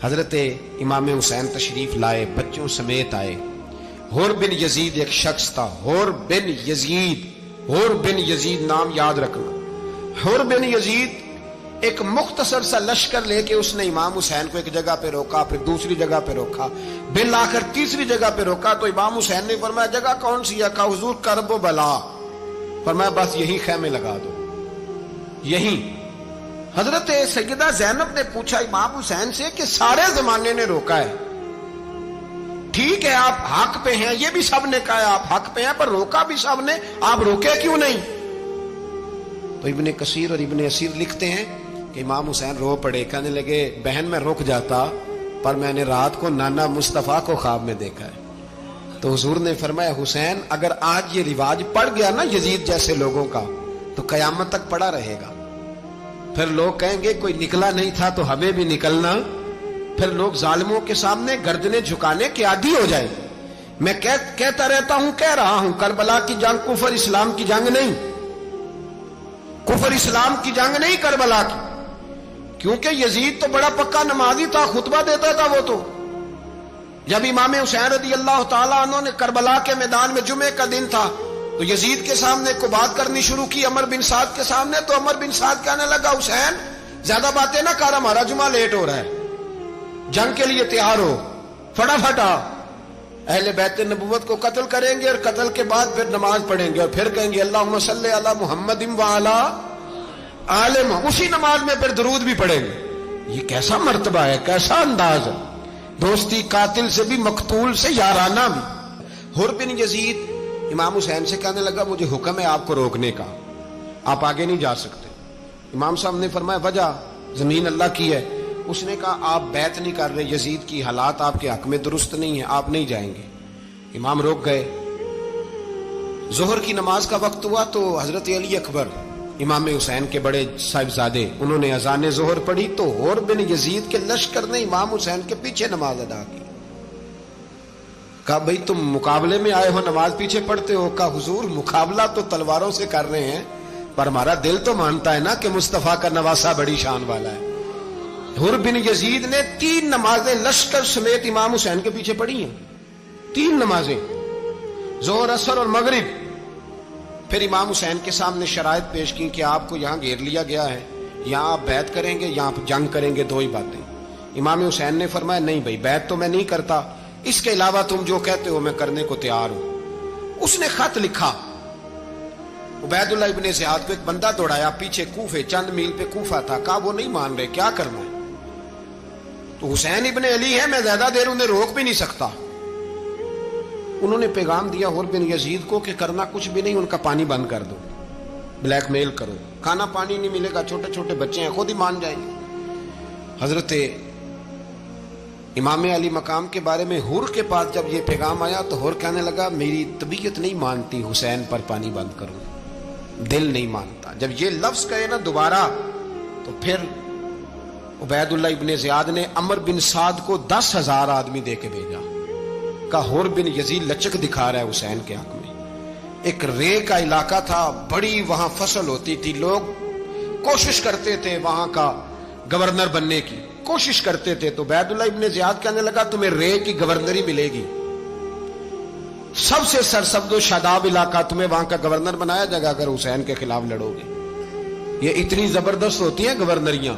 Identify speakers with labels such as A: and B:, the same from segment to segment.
A: حضرت امام حسین تشریف لائے، بچوں سمیت آئے۔ حور بن یزید ایک شخص تھا، حور بن یزید، حور بن یزید نام یاد رکھنا۔ حور بن یزید ایک مختصر سا لشکر لے کے اس نے امام حسین کو ایک جگہ پہ روکا، پھر دوسری جگہ پہ روکا، بالآخر تیسری جگہ پہ روکا تو امام حسین نے فرمایا جگہ کون سی ہے؟ کہا حضور کرب و بلا۔ فرمایا بس یہی خیمے لگا دو، یہی۔ حضرت سیدہ زینب نے پوچھا امام حسین سے کہ سارے زمانے نے روکا ہے، ٹھیک ہے آپ حق پہ ہیں، یہ بھی سب نے کہا ہے آپ حق پہ ہیں، پر روکا بھی سب نے، آپ روکے کیوں نہیں؟ تو ابن کثیر اور ابن اسیر لکھتے ہیں کہ امام حسین رو پڑے، کہنے لگے بہن میں رک جاتا پر میں نے رات کو نانا مصطفیٰ کو خواب میں دیکھا ہے۔ تو حضور نے فرمایا حسین اگر آج یہ رواج پڑ گیا نا یزید جیسے لوگوں کا تو قیامت تک پڑا رہے گا، پھر لوگ کہیں گے کوئی نکلا نہیں تھا تو ہمیں بھی نکلنا، پھر لوگ ظالموں کے سامنے گردنیں جھکانے کے عادی ہو جائیں۔ میں کہتا رہتا ہوں، کہہ رہا ہوں، کربلا کی جنگ کفر اسلام کی جنگ نہیں، کفر اسلام کی جنگ نہیں کربلا کی، کیونکہ یزید تو بڑا پکا نمازی تھا، خطبہ دیتا تھا وہ تو۔ جب امام حسین رضی اللہ تعالیٰ عنہ نے کربلا کے میدان میں جمعے کا دن تھا تو یزید کے سامنے کو بات کرنی شروع کی عمر بن سعد کے سامنے، تو عمر بن سعد کہنے لگا حسین زیادہ باتیں نہ کر، ہمارا جمعہ لیٹ ہو رہا ہے، جنگ کے لیے تیار ہو، فٹافٹ آ۔ اہل بیت نبوت کو قتل کریں گے اور قتل کے بعد پھر نماز پڑھیں گے اور پھر کہیں گے اللہم صلی علی محمد وعلی آل محمد، اسی نماز میں پھر درود بھی پڑھیں گے۔ یہ کیسا مرتبہ ہے، کیسا انداز ہے، دوستی قاتل سے بھی مقتول سے یارانہ بھی۔ حور بن یزید امام حسین سے کہنے لگا مجھے حکم ہے آپ کو روکنے کا، آپ آگے نہیں جا سکتے۔ امام صاحب نے فرمایا وجہ؟ زمین اللہ کی ہے۔ اس نے کہا آپ بیعت نہیں کر رہے، یزید کی حالات آپ کے حق میں درست نہیں ہیں، آپ نہیں جائیں گے۔ امام روک گئے۔ ظہر کی نماز کا وقت ہوا تو حضرت علی اکبر امام حسین کے بڑے صاحبزادے انہوں نے اذان ظہر پڑھی تو حور بن یزید کے لشکر نے امام حسین کے پیچھے نماز ادا کی۔ کہا بھئی تم مقابلے میں آئے ہو، نماز پیچھے پڑھتے ہو؟ کہا حضور مقابلہ تو تلواروں سے کر رہے ہیں پر ہمارا دل تو مانتا ہے نا کہ مصطفیٰ کا نواسہ بڑی شان والا ہے۔ حور بن یزید نے 3 نمازیں لشکر سمیت امام حسین کے پیچھے پڑھی ہیں، 3 نمازیں، ظہر اثر اور مغرب۔ پھر امام حسین کے سامنے شرائط پیش کی کہ آپ کو یہاں گھیر لیا گیا ہے، یہاں آپ بیعت کریں گے، یہاں آپ جنگ کریں گے، 2 ہی باتیں۔ امام حسین نے فرمایا نہیں بھائی بیعت تو میں نہیں کرتا، اس کے علاوہ تم جو کہتے ہو میں کرنے کو تیار ہوں۔ اس نے خط لکھا، عبید اللہ ابن زیاد کو ایک بندہ دوڑایا پیچھے، کوفے چند میل پہ کوفہ تھا، کہا وہ نہیں مان رہے، کیا کرنا ہے؟ تو حسین ابن علی ہے، میں زیادہ دیر انہیں روک بھی نہیں سکتا۔ انہوں نے پیغام دیا حور بن یزید کو کہ کرنا کچھ بھی نہیں، ان کا پانی بند کر دو، بلیک میل کرو، کھانا پانی نہیں ملے گا، چھوٹے چھوٹے بچے ہیں، خود ہی مان جائیں گے۔ حضرت امام علی مقام کے بارے میں حور کے پاس جب یہ پیغام آیا تو حور کہنے لگا میری طبیعت نہیں مانتی حسین پر پانی بند کروں، دل نہیں مانتا۔ جب یہ لفظ کہے نا دوبارہ تو پھر عبید اللہ ابن زیاد نے عمر بن سعد کو 10,000 آدمی دے کے بھیجا، کہا حور بن یزید لچک دکھا رہا ہے حسین کے حق میں۔ ایک رے کا علاقہ تھا، بڑی وہاں فصل ہوتی تھی، لوگ کوشش کرتے تھے وہاں کا گورنر بننے کی، کوشش کرتے تھے۔ تو عبید اللہ ابن زیاد کہنے لگا تمہیں رے کی گورنری ملے گی، سب سے سرسبز و شاداب علاقہ، تمہیں وہاں کا گورنر بنایا جائے گا اگر حسین کے خلاف لڑو گے۔ یہ اتنی زبردست ہوتی ہیں گورنریاں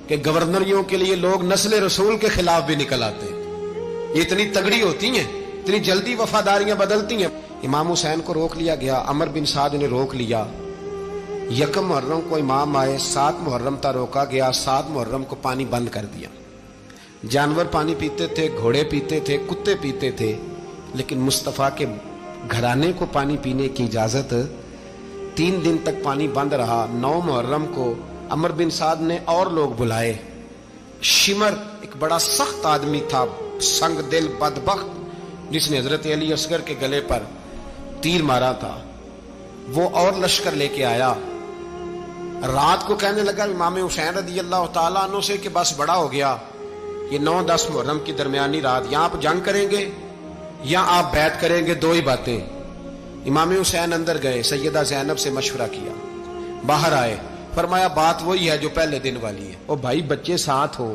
A: کہ گورنریوں کے لیے لوگ نسل رسول کے خلاف بھی نکل آتے ہیں، یہ اتنی تگڑی ہوتی ہیں، اتنی جلدی وفاداریاں بدلتی ہیں۔ امام حسین کو روک لیا گیا، عمر بن سعد نے روک لیا۔ 1 محرم کو امام آئے، 7 محرم تا روکا گیا، 7 محرم کو پانی بند کر دیا۔ جانور پانی پیتے تھے، گھوڑے پیتے تھے، کتے پیتے تھے، لیکن مصطفیٰ کے گھرانے کو پانی پینے کی اجازت، 3 دن تک پانی بند رہا۔ 9 محرم کو عمر بن سعد نے اور لوگ بلائے۔ شمر ایک بڑا سخت آدمی تھا، سنگ دل بدبخت، جس نے حضرت علی اصغر کے گلے پر تیر مارا تھا، وہ اور لشکر لے کے آیا۔ رات کو کہنے لگا امام حسین رضی اللہ تعالیٰ عنہ سے کہ بس بڑا ہو گیا، یہ 9-10 محرم کی درمیانی رات، یا آپ جنگ کریں گے یا آپ بیعت کریں گے، 2 ہی باتیں۔ امام حسین اندر گئے، سیدہ زینب سے مشورہ کیا، باہر آئے، فرمایا بات وہی ہے جو پہلے دن والی ہے۔ او بھائی بچے ساتھ ہو،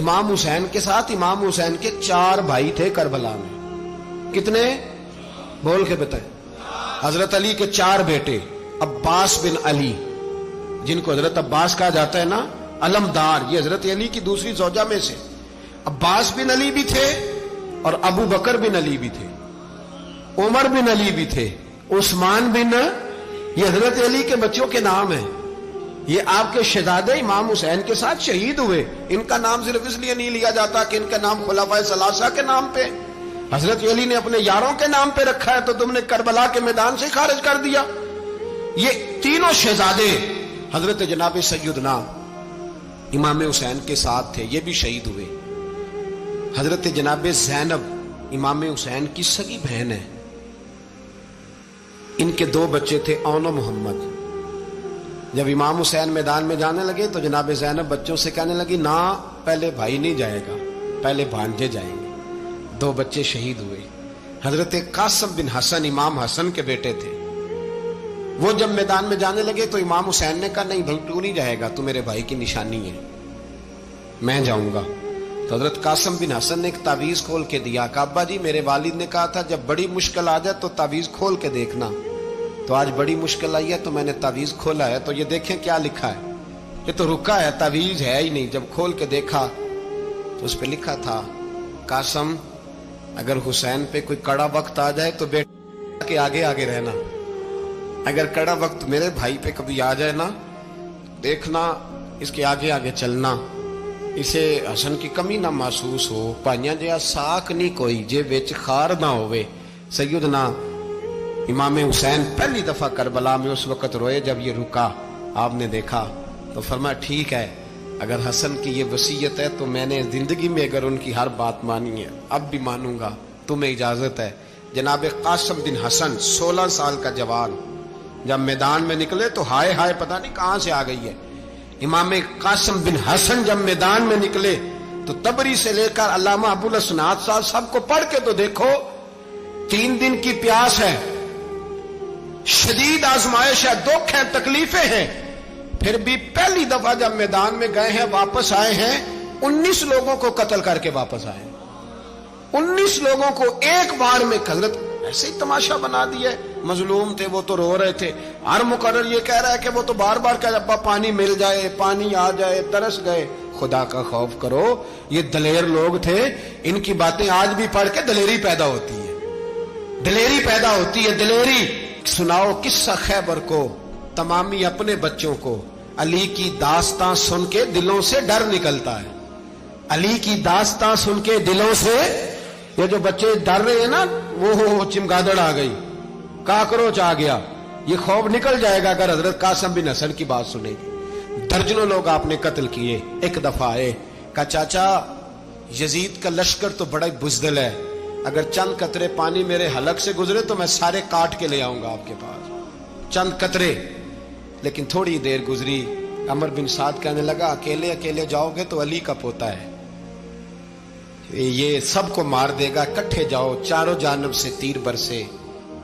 A: امام حسین کے ساتھ امام حسین کے 4 بھائی تھے کربلا میں. کتنے؟ بول کے بتائیں. حضرت علی کے 4 بیٹے، عباس بن علی، جن کو حضرت عباس کہا جاتا ہے نا، علمدار، یہ حضرت علی کی دوسری زوجہ میں سے. عباس بن علی بھی تھے اور ابو بکر بن علی بھی تھے، عمر بن علی بھی تھے، عثمان بن، یہ حضرت علی کے بچوں کے نام ہیں. یہ آپ کے شہزادے امام حسین کے ساتھ شہید ہوئے. ان کا نام صرف اس لیے نہیں لیا جاتا کہ ان کا نام خلفائے ثلاثہ کے نام پہ، حضرت علی نے اپنے یاروں کے نام پہ رکھا ہے تو تم نے کربلا کے میدان سے خارج کر دیا. یہ تینوں شہزادے حضرت جناب سیدنا امام حسین کے ساتھ تھے، یہ بھی شہید ہوئے. حضرت جناب زینب امام حسین کی سگی بہن ہے. ان کے 2 بچے تھے، اون و محمد. جب امام حسین میدان میں جانے لگے تو جناب زینب بچوں سے کہنے لگی، نہ پہلے بھائی نہیں جائے گا، پہلے بھانجے جائیں گے. 2 بچے شہید ہوئے. حضرت قاسم بن حسن امام حسن کے بیٹے تھے. وہ جب میدان میں جانے لگے تو امام حسین نے کہا، نہیں بھائی تو نہیں جائے گا، تو میرے بھائی کی نشانی ہے، میں جاؤں گا. تو حضرت قاسم بن حسن نے ایک تعویذ کھول کے دیا کہ ابا جی میرے والد نے کہا تھا جب بڑی مشکل آ جائے تو تعویذ کھول کے دیکھنا. تو آج بڑی مشکل آئی ہے تو میں نے تعویذ کھولا ہے، تو یہ دیکھیں کیا لکھا ہے. یہ تو رکا ہے، تعویذ ہے ہی نہیں. جب کھول کے دیکھا تو اس پہ لکھا تھا، قاسم اگر حسین پہ کوئی کڑا وقت آ جائے تو بیٹے کے آگے آگے رہنا، اگر کڑا وقت میرے بھائی پہ کبھی آ جائے نا، دیکھنا اس کے آگے آگے چلنا، اسے حسن کی کمی نہ محسوس ہو. پائیاں جہا ساک نہیں کوئی جے وچ خار نہ ہوئے. سیدنا امام حسین پہلی دفعہ کربلا میں اس وقت روئے جب یہ رکا. آپ نے دیکھا تو فرمایا ٹھیک ہے، اگر حسن کی یہ وصیت ہے تو میں نے زندگی میں اگر ان کی ہر بات مانی ہے اب بھی مانوں گا، تمہیں اجازت ہے. جناب قاسم بن حسن 16 سال کا جوان جب میدان میں نکلے تو ہائے ہائے پتہ نہیں کہاں سے آ گئی ہے. امام قاسم بن حسن جب میدان میں نکلے تو تبری سے لے کر علامہ ابو الاسناد صاحب سب کو پڑھ کے تو دیکھو. 3 دن کی پیاس ہے، شدید آزمائش ہے، دکھ ہے، تکلیفیں ہیں، پھر بھی پہلی دفعہ جب میدان میں گئے ہیں واپس آئے ہیں 19 لوگوں کو قتل کر کے واپس آئے. 19 لوگوں کو ایک بار میں حضرت ایسے ہی تماشا بنا دیا. مظلوم تھے وہ تو رو رہے تھے. ہر مقرر یہ کہہ رہا ہے کہ وہ تو بار بار کہہ ابا پانی مل جائے، پانی آ جائے، ترس گئے. خدا کا خوف کرو، یہ دلیر لوگ تھے. ان کی باتیں آج بھی پڑھ کے دلیری پیدا ہوتی ہے، دلیری پیدا ہوتی ہے، دلیری. سناؤ قصہ خیبر کو تمامی اپنے بچوں کو. علی کی داستان سن کے دلوں سے ڈر نکلتا ہے. علی کی داستان سن کے دلوں سے یہ جو بچے ڈر رہے ہیں نا، وہ چمگادڑ آ گئی، کاکروچ آ گیا، یہ خوف نکل جائے گا اگر حضرت قاسم بن حسن کی بات سنے گی. درجنوں لوگ آپ نے قتل کیے. ایک دفعہ آئے کہا چاچا یزید کا لشکر تو بڑا بزدل ہے، اگر چند قطرے پانی میرے حلق سے گزرے تو میں سارے کاٹ کے لے آؤں گا آپ کے پاس، چند قطرے. لیکن تھوڑی دیر گزری، عمر بن سعد کہنے لگا اکیلے اکیلے جاؤ گے تو علی کا پوتا ہے، یہ سب کو مار دے گا، کٹھے جاؤ. چاروں جانب سے تیر برسے.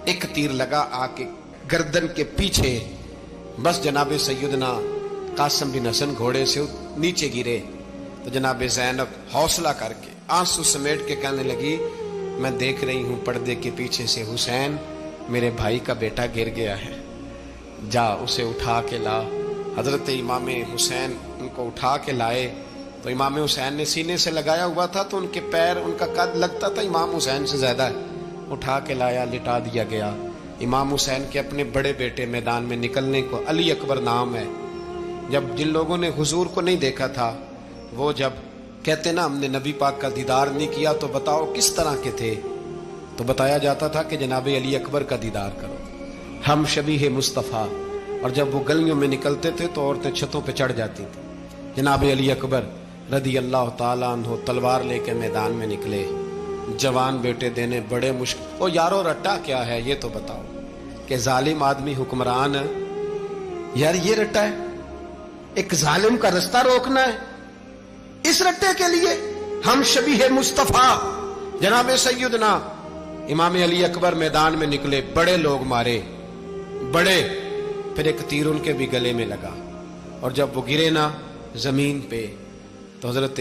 A: ایک تیر لگا آ کے گردن کے پیچھے، بس جناب سیدنا قاسم بن حسن گھوڑے سے نیچے گرے. تو جناب زینب حوصلہ کر کے آنسو سمیٹ کے کہنے لگی میں دیکھ رہی ہوں پردے کے پیچھے سے حسین میرے بھائی کا بیٹا گر گیا ہے، جا اسے اٹھا کے لا. حضرت امام حسین ان کو اٹھا کے لائے تو امام حسین نے سینے سے لگایا ہوا تھا تو ان کے پیر، ان کا قد لگتا تھا امام حسین سے زیادہ ہے. اٹھا کے لایا، لٹا دیا گیا. امام حسین کے اپنے بڑے بیٹے میدان میں نکلنے کو، علی اکبر نام ہے. جب جن لوگوں نے حضور کو نہیں دیکھا تھا وہ جب کہتے نا ہم نے نبی پاک کا دیدار نہیں کیا تو بتاؤ کس طرح کے تھے، تو بتایا جاتا تھا کہ جناب علی اکبر کا دیدار کرو، ہم شبیہ مصطفیٰ. اور جب وہ گلیوں میں نکلتے تھے تو عورتیں چھتوں پہ چڑھ جاتی تھیں. جناب علی اکبر رضی اللہ تعالیٰ عنہ تلوار لے کے میدان میں نکلے، جوان بیٹے دینے بڑے مشکل. او یارو رٹا کیا ہے یہ تو بتاؤ، کہ ظالم آدمی حکمران ہے یار، یہ رٹا ہے، ایک ظالم کا رستہ روکنا ہے. اس رٹے کے لیے ہم شبیہ مصطفیٰ جناب سیدنا امام علی اکبر میدان میں نکلے، بڑے لوگ مارے، بڑے. پھر ایک تیر ان کے بھی گلے میں لگا اور جب وہ گرے نا زمین پہ تو حضرت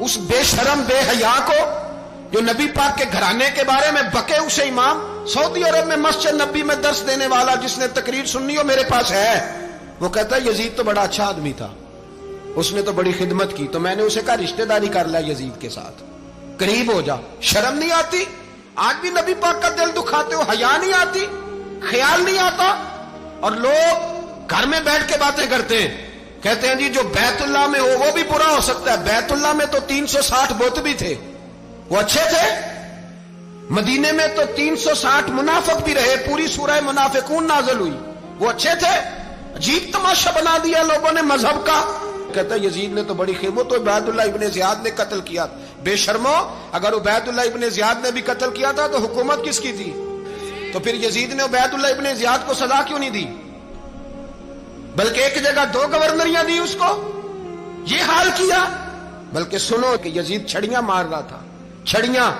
A: اس بے شرم بے حیا کو جو نبی پاک کے گھرانے کے بارے میں بکے، اسے امام سعودی عرب میں مسجد نبی میں درس دینے والا جس نے تقریر سننی ہو میرے پاس ہے، وہ کہتا ہے یزید تو بڑا اچھا آدمی تھا، اس نے تو بڑی خدمت کی، تو میں نے اسے کہا رشتہ داری کر لیا یزید کے ساتھ، قریب ہو جا۔ شرم نہیں آتی؟ آج بھی نبی پاک کا دل دکھاتے ہو، حیا نہیں آتی، خیال نہیں آتا؟ اور لوگ گھر میں بیٹھ کے باتیں کرتے ہیں، کہتے ہیں جی جو بیت اللہ میں ہو وہ بھی برا ہو سکتا ہے۔ بیت اللہ میں تو 360 بت بھی تھے، وہ اچھے تھے۔ مدینے میں تو 360 منافق بھی رہے، پوری سورہ منافقون نازل ہوئی، وہ اچھے تھے۔ عجیب تماشا بنا دیا لوگوں نے مذہب کا۔ کہتا ہے یزید نے تو بڑی خدمت، تو عبید اللہ ابن زیاد نے قتل کیا۔ بے شرمو، اگر عبید اللہ ابن زیاد نے بھی قتل کیا تھا تو حکومت کس کی تھی؟ تو پھر یزید نے عبید اللہ ابن زیاد کو سزا کیوں نہیں دی؟ بلکہ ایک جگہ 2 گورنریاں دی اس کو، یہ حال کیا۔ بلکہ سنو کہ یزید چھڑیاں مار رہا تھا، چھڑیاں۔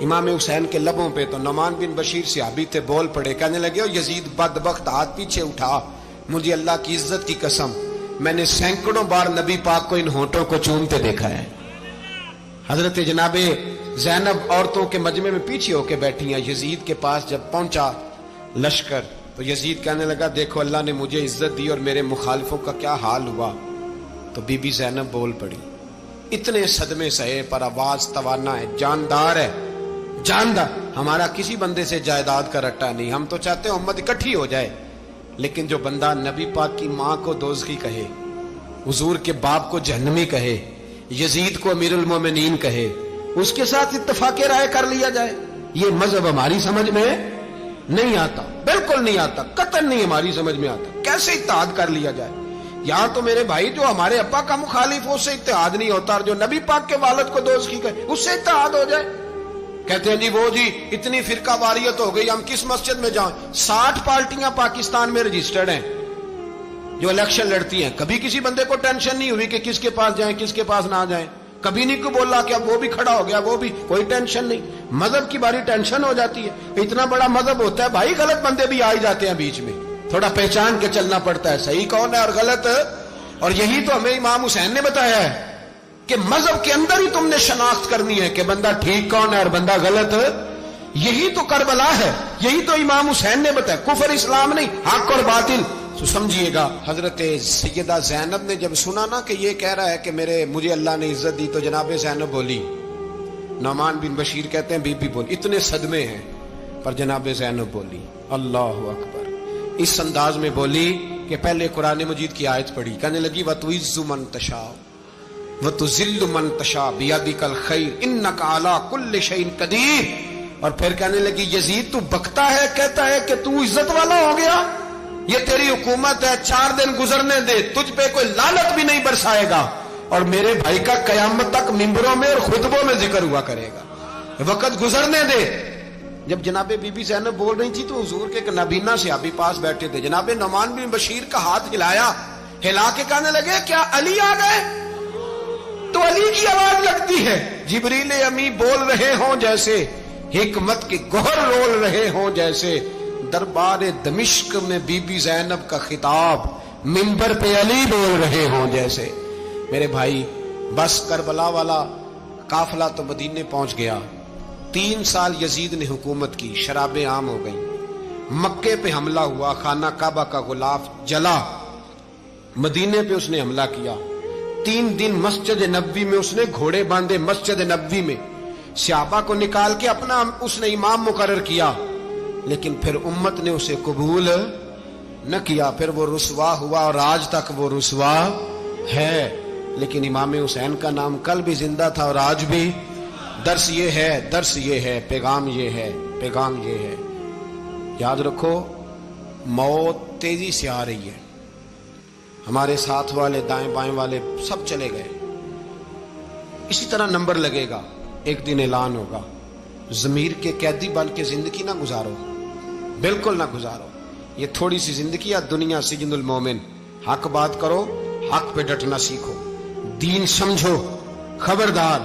A: امام حسین کے لبوں پہ تو نعمان بن بشیر صحابی تھے، بول پڑے، کہنے لگے یزید بدبخت، ہاتھ پیچھے اٹھا، مجھے اللہ کی عزت کی قسم میں نے سینکڑوں بار نبی پاک کو ان ہونٹوں کو چومتے دیکھا ہے۔ حضرت جناب زینب عورتوں کے مجمع میں پیچھے ہو کے بیٹھی ہیں۔ یزید کے پاس جب پہنچا لشکر تو یزید کہنے لگا دیکھو اللہ نے مجھے عزت دی اور میرے مخالفوں کا کیا حال ہوا۔ تو بی بی زینب بول پڑی، اتنے صدمے سہے پر آواز توانا ہے، جاندار ہے، جاندار۔ ہمارا کسی بندے سے جائیداد کا رٹا نہیں، ہم تو چاہتے ہیں امت اکٹھی ہو جائے، لیکن جو بندہ نبی پاک کی ماں کو دوزخی کہے، حضور کے باپ کو جہنمی کہے، یزید کو امیر المومنین کہے، اس کے ساتھ اتفاق رائے کر لیا جائے، یہ مذہب ہماری سمجھ میں نہیں آتا، بالکل نہیں آتا، قطعاً نہیں ہماری سمجھ میں آتا۔ کیسے اتحاد کر لیا جائے؟ یہاں تو میرے بھائی جو ہمارے ابا کا مخالف ہو اس سے اتحاد نہیں ہوتا، اور جو نبی پاک کے والد کو دوزخی کہے اس سے اتحاد ہو جائے۔ کہتے ہیں جی وہ جی اتنی فرقہ واریت ہو گئی، ہم کس مسجد میں جائیں؟ 60 پارٹیاں پاکستان میں رجسٹرڈ ہیں جو الیکشن لڑتی ہیں، کبھی کسی بندے کو ٹینشن نہیں ہوئی کہ کس کے پاس جائیں کس کے پاس نہ جائیں، کبھی نہیں کوئی بولا کہ اب وہ بھی کھڑا ہو گیا، وہ بھی، کوئی ٹینشن نہیں۔ مذہب کی باری ٹینشن ہو جاتی ہے، اتنا بڑا مذہب ہوتا ہے بھائی، غلط بندے بھی آ جاتے ہیں بیچ میں، تھوڑا پہچان کے چلنا پڑتا ہے صحیح کون ہے اور غلط۔ اور یہی تو ہمیں امام حسین نے بتایا ہے کہ مذہب کے اندر ہی تم نے شناخت کرنی ہے کہ بندہ ٹھیک کون ہے اور بندہ غلط۔ یہی تو کربلا ہے، یہی تو امام حسین نے بتایا، کفر اسلام نہیں، حق اور باطل۔ تو سمجھیے گا حضرت سیدہ زینب نے جب سنا نا کہ یہ کہہ رہا ہے کہ مجھے اللہ نے عزت دی، تو جناب زینب بولی، نعمان بن بشیر کہتے ہیں بی بی بولی، اتنے صدمے ہیں پر جناب زینب بولی اللہ اکبر، اس انداز میں بولی کہ پہلے قرآن مجید کی آیت پڑھی، کہنے لگی وَتُعِزُّ مَن تَشَاءُ وَتُذِلُّ مَن تَشَاءُ بِيَدِكَ الْخَيْرُ إِنَّكَ عَلَىٰ كُلِّ شَيْءٍ قَدِيرٌ۔ اور پھر کہنے لگی یزید تو بکتا ہے، کہتا ہے کہ تو عزت والا ہو گیا، یہ تیری حکومت ہے، 4 دن گزرنے دے، تجھ پہ کوئی لعنت بھی نہیں برسائے گا، اور میرے بھائی کا قیامت تک ممبروں میں اور خطبوں میں ذکر ہوا کرے گا، وقت گزرنے دے۔ جب جناب بی بی زینب بول رہی تھی تو حضور کے ایک نابینا صحابی پاس بیٹھے تھے، جناب نعمان بن بشیر کا ہاتھ ہلایا، ہلا کے کہنے لگے کیا علی آ گئے؟ تو علی کی آواز لگتی ہے، جبریل امی بول رہے ہوں جیسے، حکمت کے گوہر رول رہے ہوں جیسے، دربار دمشق میں بی بی زینب کا خطاب، منبر پہ علی بول رہے ہوں جیسے۔ میرے بھائی بس کربلا والا قافلہ تو مدینے پہنچ گیا، 3 سال یزید نے حکومت کی، شرابیں عام ہو گئیں، مکے پہ حملہ ہوا، خانہ کعبہ کا غلاف جلا، مدینے پہ اس نے حملہ کیا، 3 دن مسجد نبوی میں اس نے گھوڑے باندھے، مسجد نبوی میں صحابہ کو نکال کے اپنا اس نے امام مقرر کیا، لیکن پھر امت نے اسے قبول نہ کیا، پھر وہ رسوا ہوا اور آج تک وہ رسوا ہے۔ لیکن امام حسین کا نام کل بھی زندہ تھا اور آج بھی۔ درس یہ ہے، پیغام یہ ہے، پیغام یہ ہے، یاد رکھو موت تیزی سے آ رہی ہے، ہمارے ساتھ والے دائیں بائیں والے سب چلے گئے، اسی طرح نمبر لگے گا، ایک دن اعلان ہوگا۔ ضمیر کے قیدی بن کے زندگی نہ گزارو، بالکل نہ گزارو، یہ تھوڑی سی زندگی ہے، دنیا سجن المومن۔ حق بات کرو، حق پہ ڈٹنا سیکھو، دین سمجھو، خبردار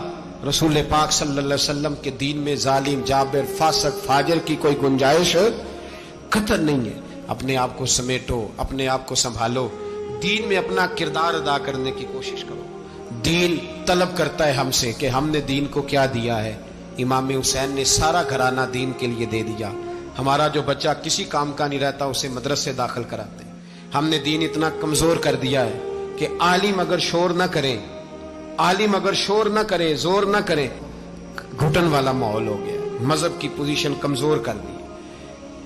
A: رسول پاک صلی اللہ علیہ وسلم کے دین میں ظالم، جابر، فاسق، فاجر کی کوئی گنجائش قطع نہیں ہے۔ اپنے آپ کو سمیٹو، اپنے آپ کو سنبھالو، دین میں اپنا کردار ادا کرنے کی کوشش کرو۔ دین طلب کرتا ہے ہم سے کہ ہم نے دین کو کیا دیا ہے. امام حسین نے سارا گھرانہ دین کے لیے دے دیا. ہمارا جو بچہ کسی کام کا نہیں رہتا اسے مدرسے داخل کراتے ہیں. ہم نے دین اتنا کمزور کر دیا ہے کہ عالم اگر شور نہ کرے، عالم اگر شور نہ کرے، زور نہ کرے، گھٹن والا ماحول ہو گیا. مذہب کی پوزیشن کمزور کر دی.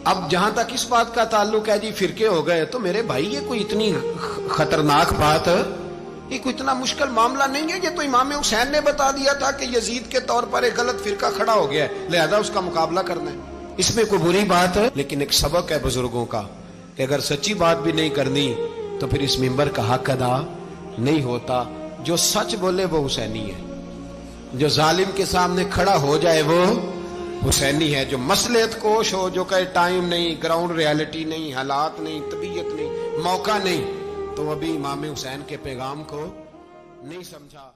A: اب جہاں تک اس بات کا تعلق ہے جی فرقے ہو گئے، تو میرے بھائی یہ کوئی اتنی خطرناک بات ہے، یہ کوئی اتنا مشکل معاملہ نہیں ہے. یہ تو امام حسین نے بتا دیا تھا کہ یزید کے طور پر ایک غلط فرقہ کھڑا ہو گیا ہے، لہذا اس کا مقابلہ کرنا ہے. اس میں کوئی بری بات ہے؟ لیکن ایک سبق ہے بزرگوں کا کہ اگر سچی بات بھی نہیں کرنی تو پھر اس منبر کا حق ادا نہیں ہوتا. جو سچ بولے وہ حسینی ہے، جو ظالم کے سامنے کھڑا ہو جائے وہ حسینی ہے. جو مصلحت کوش ہو، جو کہے ٹائم نہیں، گراؤنڈ ریالٹی نہیں، حالات نہیں، طبیعت نہیں، موقع نہیں، تو ابھی امام حسین کے پیغام کو نہیں سمجھا.